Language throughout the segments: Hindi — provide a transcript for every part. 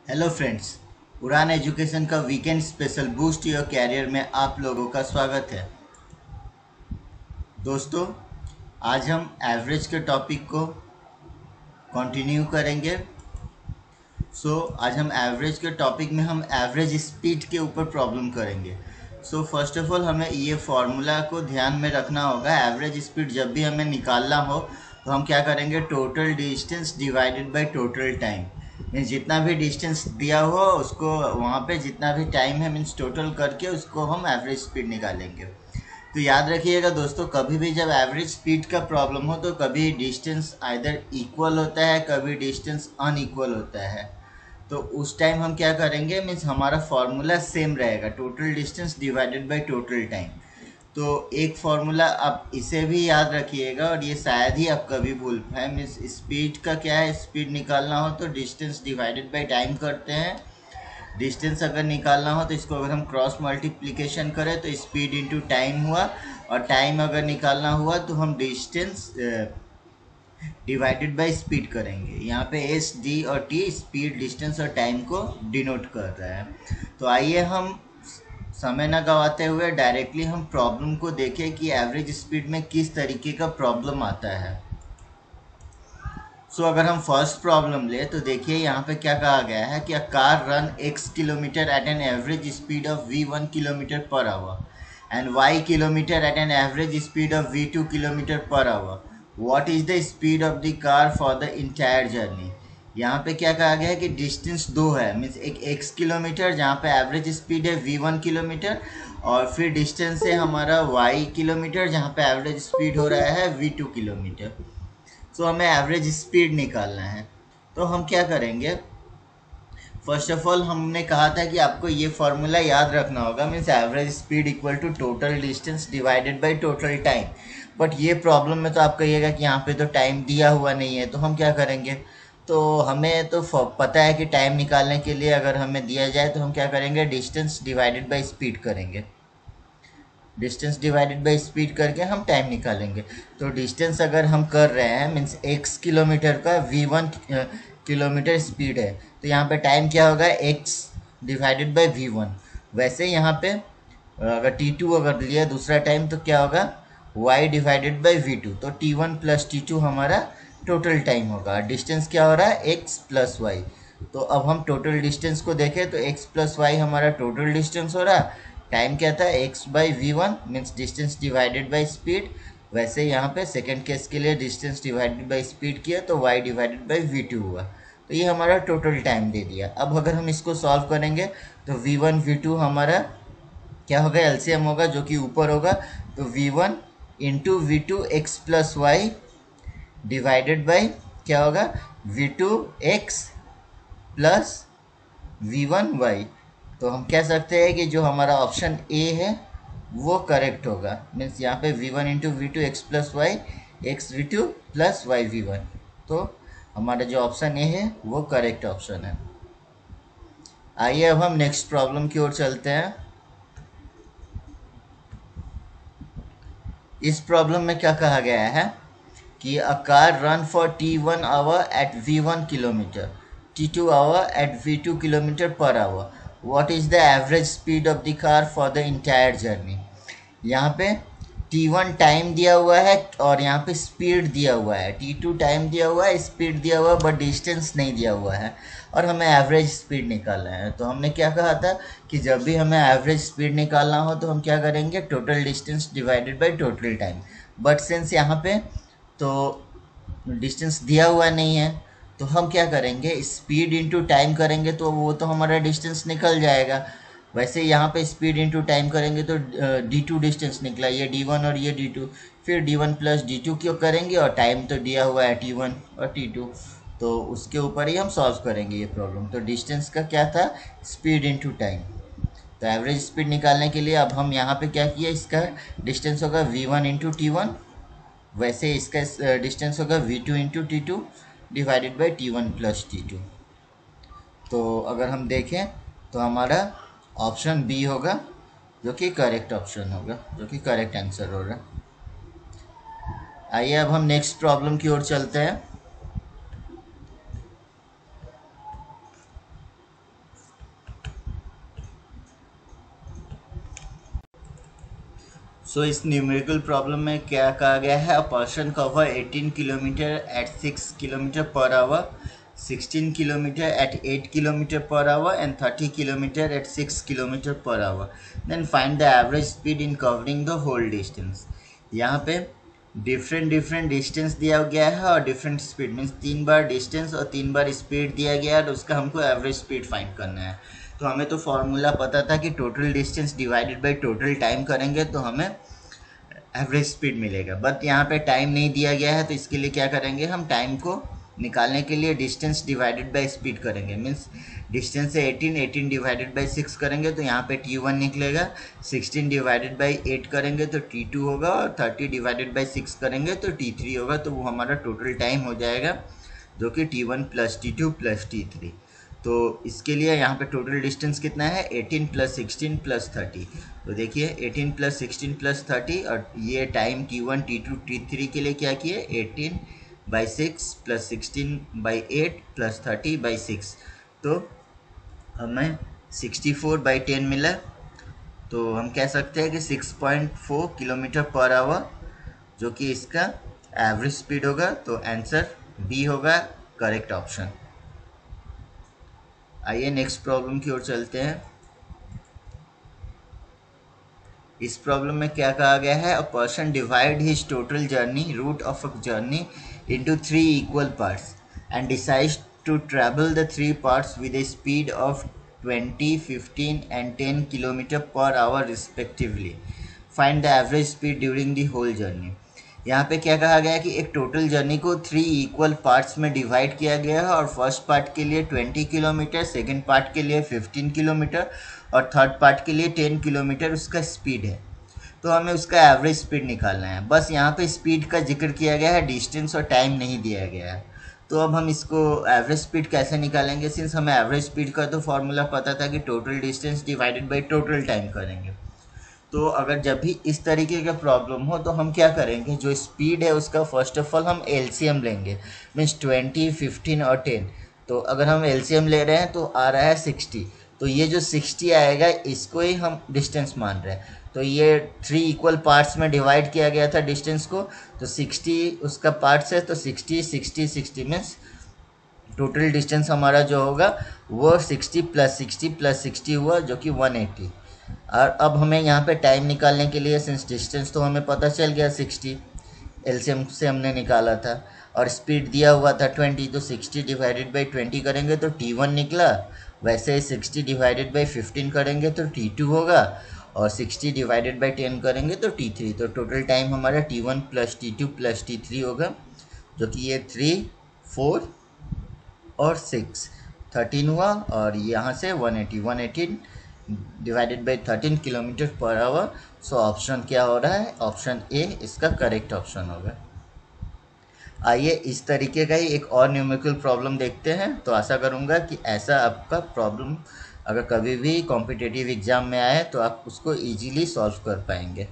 हेलो फ्रेंड्स, उड़ान एजुकेशन का weekend special boost your career में आप लोगों का स्वागत है। दोस्तों, आज हम एवरेज के टॉपिक को कंटिन्यू करेंगे। आज हम एवरेज के टॉपिक में हम एवरेज स्पीड के ऊपर प्रॉब्लम करेंगे। फर्स्ट ऑफ ऑल हमें ये फॉर्मूला को ध्यान में रखना होगा। एवरेज स्पीड जब भी हमें निकालना हो तो हम क्या करेंगे, total distance divided by total time. Means जितना भी डिस्टेंस दिया हो उसको वहाँ पे जितना भी टाइम है मीन्स टोटल करके उसको हम एवरेज स्पीड निकालेंगे। तो याद रखिएगा दोस्तों, कभी भी जब एवरेज स्पीड का प्रॉब्लम हो तो कभी डिस्टेंस आइदर इक्वल होता है, कभी डिस्टेंस अनइक्वल होता है। तो उस टाइम हम क्या करेंगे, मीन्स हमारा फॉर्मूला सेम रहेगा, total distance divided by total time. तो एक फॉर्मूला आप इसे भी याद रखिएगा और ये शायद ही आप कभी भूल पाए। मीन्स स्पीड का क्या है, स्पीड निकालना हो तो डिस्टेंस डिवाइडेड बाय टाइम करते हैं। डिस्टेंस अगर निकालना हो तो इसको अगर हम क्रॉस मल्टीप्लिकेशन करें तो स्पीड इंटू टाइम हुआ, और टाइम अगर निकालना हुआ तो हम डिस्टेंस डिवाइडेड बाय स्पीड करेंगे। यहाँ पे एस डी और टी स्पीड, डिस्टेंस और टाइम को डिनोट कर रहा है। तो आइए हम समय न गवाते हुए डायरेक्टली हम प्रॉब्लम को देखें कि एवरेज स्पीड में किस तरीके का प्रॉब्लम आता है। अगर हम फर्स्ट प्रॉब्लम ले तो देखिए यहाँ पे क्या कहा गया है कि a car run x kilometre at an average speed of v1 kilometre per hour and y kilometre at an average speed of v2 kilometre per hour. What is the speed of the car for the entire journey. यहाँ पे क्या कहा गया है कि डिस्टेंस दो है, मीन्स एक x किलोमीटर जहाँ पे एवरेज स्पीड है v1 किलोमीटर, और फिर डिस्टेंस है हमारा y किलोमीटर जहाँ पे एवरेज स्पीड हो रहा है v2 किलोमीटर। हमें एवरेज स्पीड निकालना है। तो हम क्या करेंगे, फर्स्ट ऑफ ऑल हमने कहा था कि आपको ये फॉर्मूला याद रखना होगा, means average speed equal to total distance divided by total time. But ये प्रॉब्लम में तो आप कहिएगा कि यहाँ पे तो टाइम दिया हुआ नहीं है, तो हम क्या करेंगे, तो हमें तो पता है कि टाइम निकालने के लिए अगर हमें दिया जाए तो हम क्या करेंगे, डिस्टेंस डिवाइडेड बाय स्पीड करेंगे। डिस्टेंस डिवाइडेड बाई स्पीड करके हम टाइम निकालेंगे। तो डिस्टेंस अगर हम कर रहे हैं मीन्स x किलोमीटर का v1 किलोमीटर स्पीड है, तो यहाँ पे टाइम क्या होगा, x डिवाइडेड बाई v1। वैसे यहाँ पे अगर t2 अगर लिया दूसरा टाइम तो क्या होगा, y डिवाइडेड बाई v2। तो t1 प्लस t2 हमारा टोटल टाइम होगा। डिस्टेंस क्या हो रहा है, x प्लस वाई। तो अब हम टोटल डिस्टेंस को देखें तो x प्लस वाई हमारा टोटल डिस्टेंस हो रहा। टाइम क्या था, x by V one means distance divided by speed. वैसे यहाँ पे सेकेंड केस के लिए डिस्टेंस डिवाइडेड बाई स्पीड किया तो y divided by V two हुआ। तो ये हमारा टोटल टाइम दे दिया। अब अगर हम इसको सॉल्व करेंगे तो वी वन वी टू हमारा क्या होगा, एलसीएम होगा जो कि ऊपर होगा। तो V one into V two X plus Y divided by क्या होगा, V two X plus V one Y. तो हम कह सकते हैं कि जो हमारा ऑप्शन ए है वो करेक्ट होगा। मीन्स यहाँ पे V one into V two X plus Y, X V two plus Y V one. तो हमारा जो ऑप्शन ए है वो करेक्ट ऑप्शन है। आइए अब हम नेक्स्ट प्रॉब्लम की ओर चलते हैं। इस प्रॉब्लम में क्या कहा गया है कि a car run for t1 hour at v1 kilometre, t2 hour at v2 kilometre per hour. What is the average speed of the car for the entire journey. यहाँ पे t1 टाइम दिया हुआ है और यहाँ पे स्पीड दिया हुआ है, t2 टाइम दिया हुआ है, स्पीड दिया हुआ है, बट डिस्टेंस नहीं दिया हुआ है, और हमें एवरेज स्पीड निकालना है। तो हमने क्या कहा था कि जब भी हमें एवरेज स्पीड निकालना हो तो हम क्या करेंगे, total distance divided by total time. But since यहाँ पे तो डिस्टेंस दिया हुआ नहीं है तो हम क्या करेंगे, स्पीड इंटू टाइम करेंगे तो वो तो हमारा डिस्टेंस निकल जाएगा। वैसे यहाँ पे स्पीड इंटू टाइम करेंगे तो d2 डिस्टेंस निकला, ये d1 और ये d2। फिर d1 प्लस d2 क्यों करेंगे, और टाइम तो दिया हुआ है t1 और t2, तो उसके ऊपर ही हम सॉल्व करेंगे ये प्रॉब्लम। तो डिस्टेंस का क्या था, स्पीड इंटू टाइम। तो एवरेज स्पीड निकालने के लिए अब हम यहाँ पे क्या किया, इसका डिस्टेंस होगा v1 इंटू t1। वैसे इसका डिस्टेंस होगा v2 into t2 divided by t1 plus t2। तो अगर हम देखें तो हमारा ऑप्शन बी होगा जो कि करेक्ट ऑप्शन होगा, जो कि करेक्ट आंसर होगा। आइए अब हम नेक्स्ट प्रॉब्लम की ओर चलते हैं। सो इस न्यूमेरिकल प्रॉब्लम में क्या कहा गया है, a person cover 18 kilometre at 6 kilometre per hour, 16 kilometre at 8 kilometre per hour and 30 kilometre at 6 kilometre per hour, then find the average speed in covering the whole distance. यहाँ पे डिफरेंट डिस्टेंस दिया गया है और डिफरेंट स्पीड, मीन्स 3 बार डिस्टेंस और 3 बार स्पीड दिया गया है, तो उसका हमको एवरेज स्पीड फाइंड करना है। तो हमें तो फॉर्मूला पता था कि total distance divided by total time करेंगे तो हमें एवरेज स्पीड मिलेगा, बट यहाँ पे टाइम नहीं दिया गया है, तो इसके लिए क्या करेंगे, हम टाइम को निकालने के लिए डिस्टेंस डिवाइडेड बाय स्पीड करेंगे। मीन्स डिस्टेंस है 18 डिवाइडेड बाय 6 करेंगे तो यहाँ पे T1 निकलेगा, 16 डिवाइडेड बाय 8 करेंगे तो T2 होगा, और 30 डिवाइडेड बाय 6 करेंगे तो T3 होगा। तो वो हमारा टोटल टाइम हो जाएगा जो कि T1 + T2 + T3। तो इसके लिए यहाँ पे टोटल डिस्टेंस कितना है, 18 + 16 + 30। तो देखिए 18 + 16 + 30, और ये टाइम T1 T2 T3 के लिए क्या किए, 18/6 + 16/8 + 30/6, तो हमें 64/10 मिला। तो हम कह सकते हैं कि 6.4 किलोमीटर पर आवर जो कि इसका एवरेज स्पीड होगा। तो आंसर बी होगा करेक्ट ऑप्शन। आइए नेक्स्ट प्रॉब्लम की ओर चलते हैं। इस प्रॉब्लम में क्या कहा गया है, a person divide his total journey route of a journey into 3 equal parts and decides to travel the 3 parts with a speed of 20, 15 and 10 kilometre per hour respectively. Find the average speed during the whole journey. यहाँ पे क्या कहा गया है कि एक टोटल जर्नी को 3 इक्वल पार्ट्स में डिवाइड किया गया है, और फर्स्ट पार्ट के लिए 20 किलोमीटर, सेकेंड पार्ट के लिए 15 किलोमीटर और थर्ड पार्ट के लिए 10 किलोमीटर उसका स्पीड है। तो हमें उसका एवरेज स्पीड निकालना है। बस यहाँ पे स्पीड का जिक्र किया गया है, डिस्टेंस और टाइम नहीं दिया गया है। तो अब हम इसको एवरेज स्पीड कैसे निकालेंगे, सिंस हमें एवरेज स्पीड का तो फॉर्मूला पता था कि total distance divided by total time करेंगे। तो अगर जब भी इस तरीके का प्रॉब्लम हो तो हम क्या करेंगे, जो स्पीड है उसका फर्स्ट ऑफ ऑल हम एलसीएम लेंगे, मीन्स 20, 15 और 10। तो अगर हम एलसीएम ले रहे हैं तो आ रहा है 60, तो ये जो 60 आएगा इसको ही हम डिस्टेंस मान रहे हैं। तो ये 3 इक्वल पार्ट्स में डिवाइड किया गया था डिस्टेंस को, तो 60 उसका पार्ट्स है, तो 60 60 60 मीन्स टोटल डिस्टेंस हमारा जो होगा वो 60 + 60 + 60 हुआ, जो कि 180। और अब हमें यहाँ पे टाइम निकालने के लिए, सिंस डिस्टेंस तो हमें पता चल गया 60 एलसीएम से हमने निकाला था, और स्पीड दिया हुआ था 20, तो 60 डिवाइडेड बाई 20 करेंगे तो T1 निकला। वैसे ही 60 डिवाइडेड बाई 15 करेंगे तो T2 होगा, और 60 डिवाइडेड बाई 10 करेंगे तो T3। तो टोटल टाइम हमारा T1 + T2 + T3 होगा, जो कि ये 3, 4 और 6 13 हुआ, और यहाँ से 180 divided by 13 kilometre per our. So option क्या हो रहा है, ऑप्शन ए इसका करेक्ट ऑप्शन होगा। आइए इस तरीके का ही एक और न्यूमेरिकल प्रॉब्लम देखते हैं। तो आशा करूँगा कि ऐसा आपका प्रॉब्लम अगर कभी भी कॉम्पिटिटिव एग्जाम में आए तो आप उसको इजीली सॉल्व कर पाएंगे।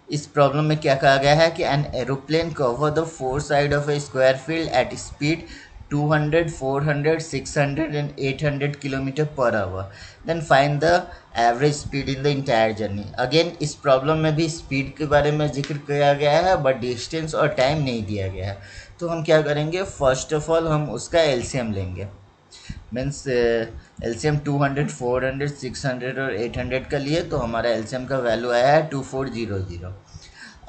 इस प्रॉब्लम में क्या कहा गया है कि an aeroplane cover the 4 side of a square field at speed 200, 400, 600 and 800 kilometre per hour, then find the average speed in the entire journey. Again इस प्रॉब्लम में भी स्पीड के बारे में जिक्र किया गया है, बट डिस्टेंस और टाइम नहीं दिया गया है। तो हम क्या करेंगे, फर्स्ट ऑफ ऑल हम उसका एलसीएम लेंगे। मीन्स एलसीएम 200, 400, 600 और 800 का लिए, तो हमारा एलसीएम का वैल्यू आया है 2400।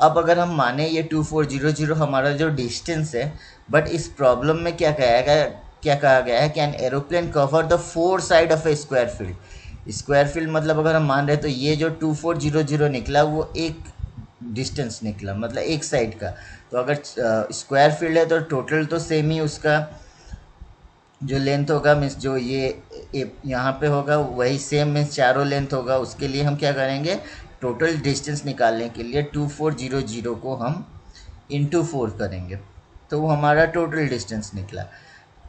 अब अगर हम माने ये 2400 हमारा जो डिस्टेंस है, बट इस प्रॉब्लम में क्या कहा गया है कि an aeroplane cover the 4 side of a square field. Square field मतलब अगर हम मान रहे तो ये जो 2400 निकला वो एक डिस्टेंस निकला, मतलब एक साइड का। तो अगर स्क्वायर फील्ड है तो टोटल तो सेम ही उसका जो लेंथ होगा, मीन्स जो ये यहाँ पे होगा वही सेम, मीन्स चारों लेंथ होगा। उसके लिए हम क्या करेंगे, टोटल डिस्टेंस निकालने के लिए 2400 को हम इंटू 4 करेंगे, तो वो हमारा टोटल डिस्टेंस निकला।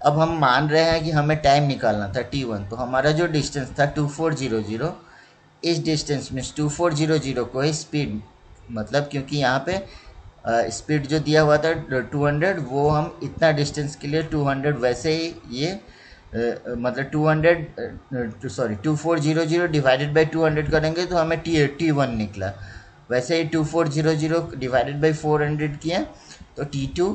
अब हम मान रहे हैं कि हमें टाइम निकालना था T1, तो हमारा जो डिस्टेंस था 2400, इस डिस्टेंस में 2400 को ही स्पीड, मतलब क्योंकि यहाँ पे स्पीड जो दिया हुआ था 200, वो हम इतना डिस्टेंस के लिए 200, वैसे ही ये मतलब 2400 डिवाइडेड बाई 200 करेंगे तो हमें T1 निकला। वैसे ही 2400 डिवाइडेड बाई 400 किए तो T2,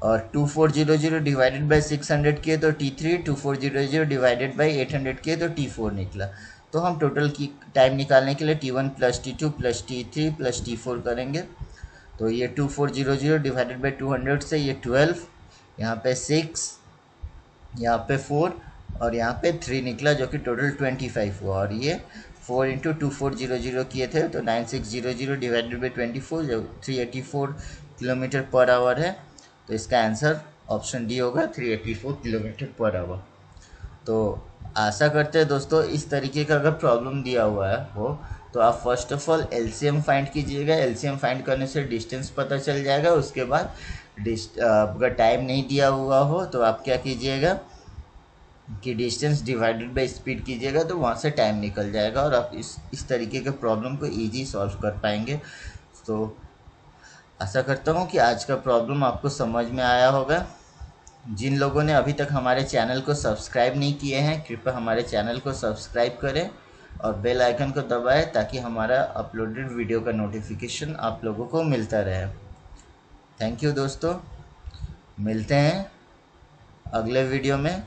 और 2400 डिवाइडेड बाई 600 किए तो T3, 2400 डिवाइडेड बाई 800 किए तो T4 निकला। तो हम टोटल की टाइम निकालने के लिए T1 plus T2 plus T3 plus T4 करेंगे। तो ये 2400 डिवाइडेड बाई 200 से ये 12, यहाँ पे 6, यहाँ पे 4 और यहाँ पे 3 निकला, जो कि टोटल 25 हुआ। और ये 4 इंटू 2400 किए थे तो 9600 डिवाइडेड बाई 24, जो 384 किलोमीटर पर आवर है। तो इसका आंसर ऑप्शन डी होगा, 384 किलोमीटर पर आवर। तो आशा करते हैं दोस्तों इस तरीके का अगर प्रॉब्लम दिया हुआ है हो तो आप first of all LCM find कीजिएगा। एलसीएम फाइंड करने से डिस्टेंस पता चल जाएगा। उसके बाद अगर टाइम नहीं दिया हुआ हो तो आप क्या कीजिएगा कि डिस्टेंस डिवाइडेड बाय स्पीड कीजिएगा, तो वहाँ से टाइम निकल जाएगा और आप इस तरीके के प्रॉब्लम को इजी सॉल्व कर पाएंगे। तो आशा करता हूँ कि आज का प्रॉब्लम आपको समझ में आया होगा। जिन लोगों ने अभी तक हमारे चैनल को सब्सक्राइब नहीं किए हैं, कृपया हमारे चैनल को सब्सक्राइब करें और बेल आइकन को दबाएं ताकि हमारा अपलोडेड वीडियो का नोटिफिकेशन आप लोगों को मिलता रहे। थैंक यू दोस्तों, मिलते हैं अगले वीडियो में।